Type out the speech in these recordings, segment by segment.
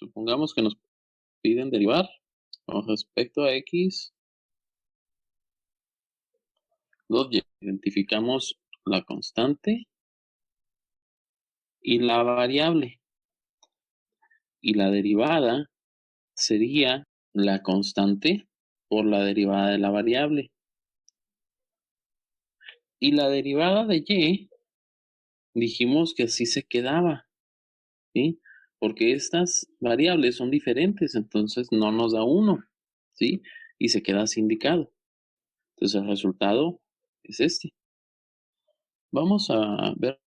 Supongamos que nos piden derivar con respecto a x, 2y. Identificamos la constante y la variable. Y la derivada sería la constante por la derivada de la variable. Y la derivada de y, dijimos que así se quedaba, ¿sí? Porque estas variables son diferentes, entonces no nos da 1, ¿sí? Y se queda así indicado. Entonces el resultado es este. Vamos a ver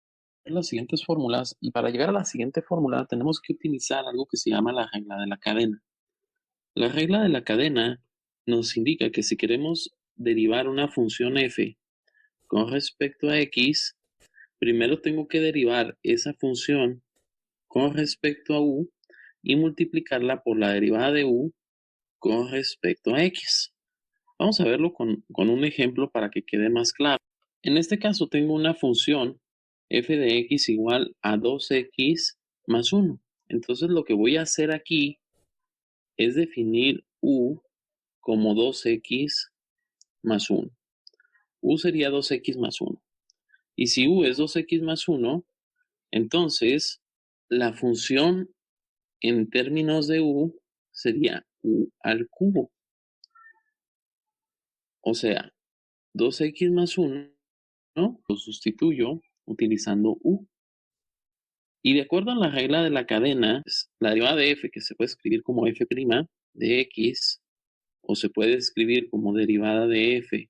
las siguientes fórmulas, y para llegar a la siguiente fórmula tenemos que utilizar algo que se llama la regla de la cadena. La regla de la cadena nos indica que si queremos derivar una función f con respecto a x, primero tengo que derivar esa función con respecto a u y multiplicarla por la derivada de u con respecto a x. Vamos a verlo con un ejemplo para que quede más claro. En este caso tengo una función f de x igual a 2x más 1. Entonces lo que voy a hacer aquí es definir u como 2x más 1. U sería 2x más 1. Y si u es 2x más 1, entonces la función en términos de u sería u al cubo. O sea, 2x más 1, ¿no? Lo sustituyo utilizando u. Y de acuerdo a la regla de la cadena, la derivada de f, que se puede escribir como f' de x, o se puede escribir como derivada de f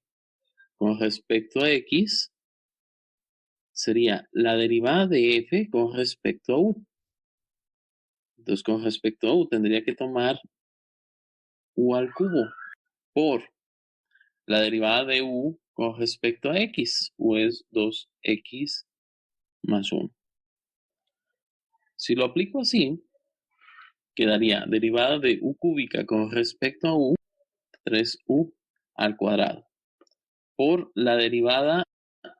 con respecto a x, sería la derivada de f con respecto a u. Entonces, con respecto a u, tendría que tomar u al cubo por la derivada de u con respecto a x. U es 2x más 1. Si lo aplico así, quedaría derivada de u cúbica con respecto a u, 3u al cuadrado, por la derivada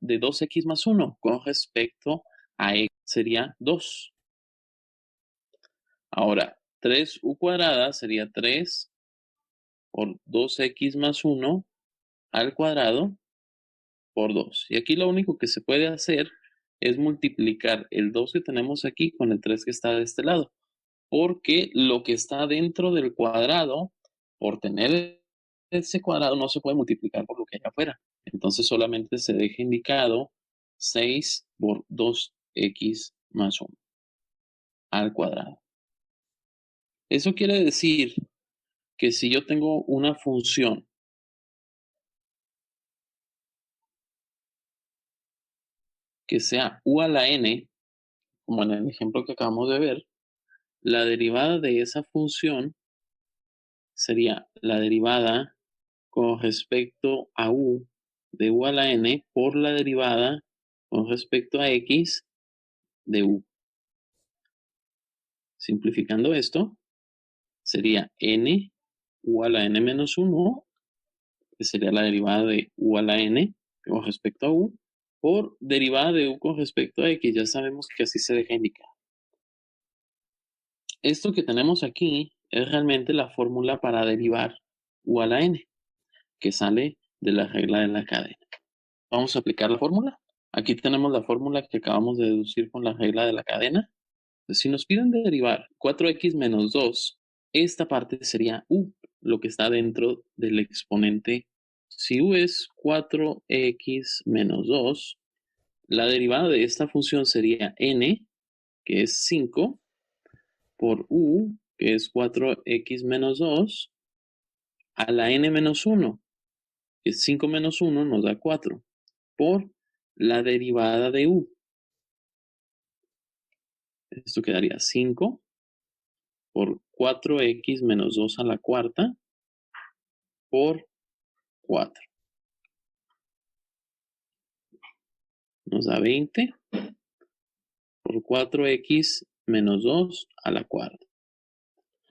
de 2x más 1 con respecto a x, sería 2. Ahora, 3u cuadrada sería 3 por 2x más 1 al cuadrado por 2. Y aquí lo único que se puede hacer es multiplicar el 2 que tenemos aquí con el 3 que está de este lado, porque lo que está dentro del cuadrado, por tener ese cuadrado, no se puede multiplicar por lo que hay afuera. Entonces solamente se deja indicado 6 por 2x más 1 al cuadrado. Eso quiere decir que si yo tengo una función que sea u a la n, como en el ejemplo que acabamos de ver, la derivada de esa función sería la derivada con respecto a u de u a la n por la derivada con respecto a x de u. Simplificando esto, sería n u a la n menos 1, que sería la derivada de u a la n con respecto a u, por derivada de u con respecto a x. Ya sabemos que así se deja indicar. Esto que tenemos aquí es realmente la fórmula para derivar u a la n, que sale de la regla de la cadena. Vamos a aplicar la fórmula. Aquí tenemos la fórmula que acabamos de deducir con la regla de la cadena. Si nos piden derivar 4x menos 2, esta parte sería u, lo que está dentro del exponente. Si u es 4x menos 2, la derivada de esta función sería n, que es 5, por u, que es 4x menos 2, a la n menos 1, que es 5 menos 1 nos da 4, por la derivada de u. Esto quedaría 5 por 4x menos 2 a la cuarta por 4. Nos da 20 por 4x menos 2 a la cuarta.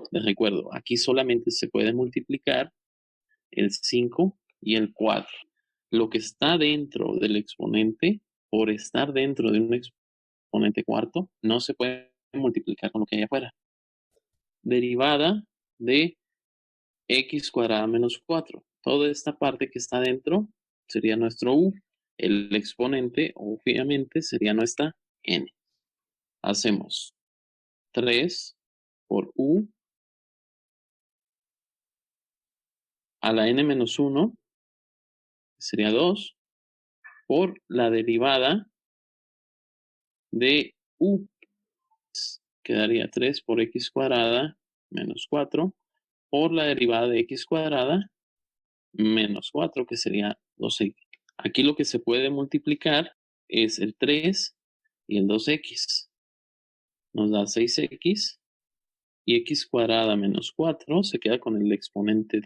Les recuerdo, aquí solamente se puede multiplicar el 5 y el 4. Lo que está dentro del exponente, por estar dentro de un exponente cuarto, no se puede multiplicar con lo que hay afuera. derivada de x cuadrada menos 4. Toda esta parte que está dentro sería nuestro u. El exponente, obviamente, sería nuestra n. Hacemos 3 por u a la n menos 1, que sería 2, por la derivada de u. Quedaría 3 por x cuadrada menos 4 por la derivada de x cuadrada menos 4, que sería 2x. Aquí lo que se puede multiplicar es el 3 y el 2x. Nos da 6x y x cuadrada menos 4 se queda con el exponente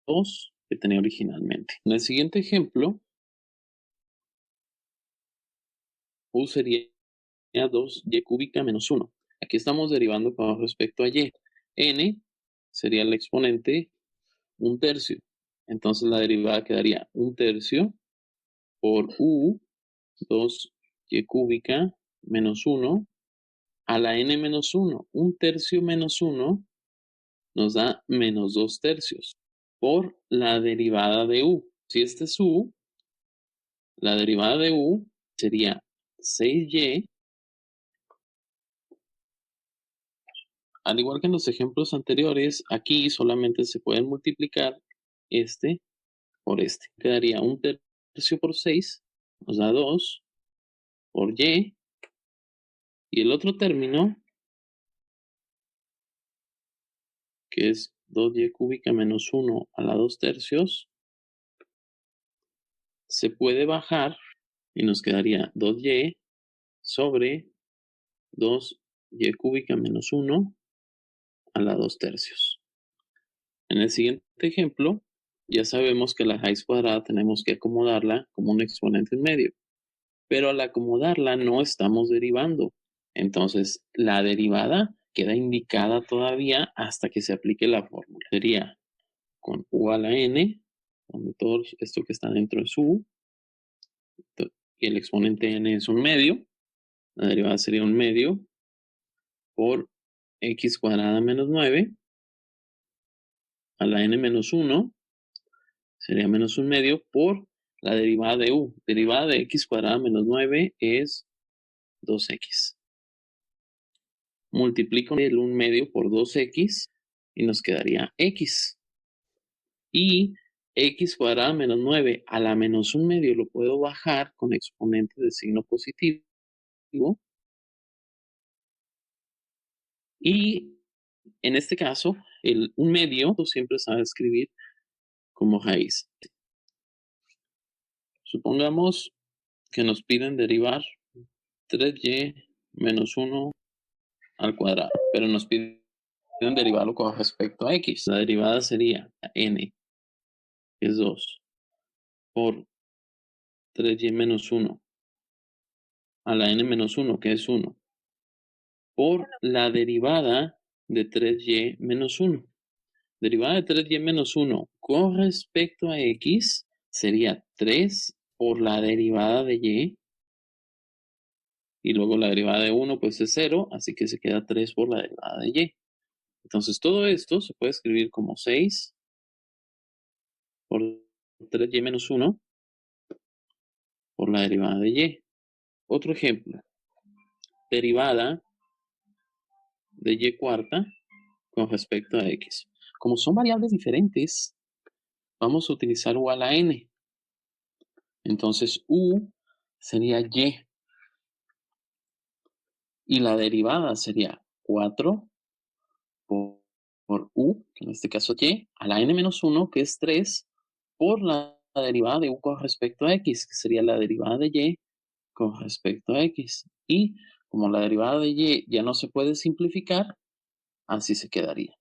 2 que tenía originalmente. En el siguiente ejemplo, u sería 2y cúbica menos 1. Aquí estamos derivando con respecto a y. N sería el exponente 1/3. Entonces la derivada quedaría 1/3 por u 2y cúbica menos 1 a la n menos 1. 1/3 menos 1 nos da menos 2/3 por la derivada de u. Si este es u, la derivada de u sería 6y. Al igual que en los ejemplos anteriores, aquí solamente se pueden multiplicar este por este. Quedaría 1/3 por 6, nos da 2 por y. Y el otro término, que es 2y cúbica menos 1 a la 2/3, se puede bajar y nos quedaría 2y sobre 2y cúbica menos 1 a la 2/3. En el siguiente ejemplo, ya sabemos que la raíz cuadrada tenemos que acomodarla como un exponente en medio. Pero al acomodarla no estamos derivando. Entonces, la derivada queda indicada todavía hasta que se aplique la fórmula. Sería con u a la n, donde todo esto que está dentro es u, y el exponente n es un medio. La derivada sería un medio por x cuadrada menos 9 a la n menos 1, sería menos un medio por la derivada de u. Derivada de x cuadrada menos 9 es 2x. Multiplico el 1 medio por 2x y nos quedaría x. Y x cuadrada menos 9 a la menos 1 medio lo puedo bajar con exponente de signo positivo. Y en este caso, el 1 medio siempre se va a escribir como raíz. Supongamos que nos piden derivar 3y menos 1 al cuadrado, pero nos piden derivarlo con respecto a x. La derivada sería n, que es 2, por 3y menos 1 a la n menos 1, que es 1, por la derivada de 3y menos 1. Derivada de 3y menos 1 con respecto a x sería 3 por la derivada de y. Y luego la derivada de 1 pues es 0, así que se queda 3 por la derivada de y. Entonces todo esto se puede escribir como 6 por 3y menos 1 por la derivada de y. Otro ejemplo. Derivada de y cuarta con respecto a x. Como son variables diferentes, vamos a utilizar u a la n. Entonces u sería y. Y la derivada sería 4 por u, que en este caso y, a la n menos 1, que es 3, por la derivada de u con respecto a x, que sería la derivada de y con respecto a x. Y como la derivada de y ya no se puede simplificar, así se quedaría.